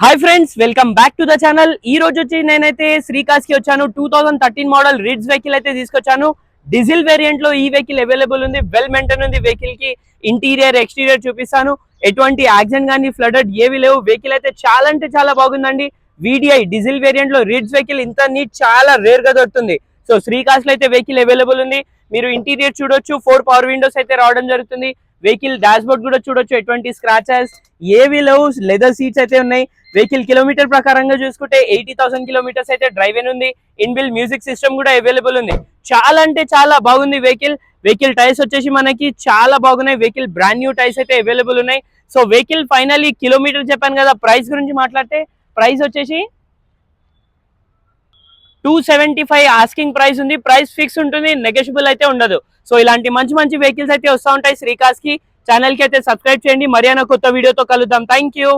Hi friends, welcome back to the channel. ఈ రోజు వచ్చి నేనైతే శ్రీకాష్ కి వచ్చాను. 2013 మోడల్ రిడ్జ్ వెహికల్ అయితే తీసుకొచ్చాను. డీజిల్ వేరియంట్ లో ఈ వెహికల్ అవైలబుల్ ఉంది. వెల్ మెయింటైన్ ఉంది. వెహికల్ కి ఇంటీరియర్ ఎక్స్టీరియర్ చూపిస్తాను. ఎటువంటి యాక్సిడెంట్ కానీ ఫ్లడెడ్ ఏవి లేవు. వెహికల్ అయితే చాలా అంటే చాలా బాగుందండి. VDI డీజిల్ వేరియంట్ లో రిడ్జ్ వెహికల్ ఇంత నీట్ చాలా రేర్ గా దొరుకుతుంది. సో శ్రీకాష్ లో అయితే వెహికల్ అవైలబుల్ ఉంది. మీరు ఇంటీరియర్ చూడొచ్చు. 4 పవర్ విండోస్ అయితే రావడం జరుగుతుంది. వెహికల్ డాష్ బోర్డ్ కూడా చూడొచ్చు. ఎటువంటి స్క్రాచెస్ ఏవి లేవు. లెదర్ సీట్స్ అయితే ఉన్నాయి. వెహికల్ కిలోమీటర్ ప్రకారంగా చూసుకుంటే 80,000 కిలోమీటర్స్ అయితే డ్రైవ్ అయిన ఉంది. ఇన్బిల్ మ్యూజిక్ సిస్టమ్ కూడా అవైలబుల్ ఉంది. చాలా అంటే చాలా బాగుంది వెహికల్ టైర్స్ వచ్చేసి మనకి చాలా బాగున్నాయి. వెహికల్ బ్రాండ్ న్యూ టైర్స్ అయితే అవైలబుల్ ఉన్నాయి. సో వెహికల్ ఫైనల్లీ కిలోమీటర్ చెప్పాను కదా. ప్రైస్ గురించి మాట్లాడితే ప్రైస్ వచ్చేసి 275 ఆస్కింగ్ ప్రైస్ ఉంది. ప్రైస్ ఫిక్స్ ఉంటుంది, నెగోషియబుల్ అయితే ఉండదు. సో ఇలాంటి మంచి మంచి వెహికల్స్ అయితే వస్తూ ఉంటాయి శ్రీకాష్ కి. ఛానల్ కి అయితే సబ్స్క్రైబ్ చేయండి. మరియానా కొత్త వీడియోతో కలుద్దాం. Thank you.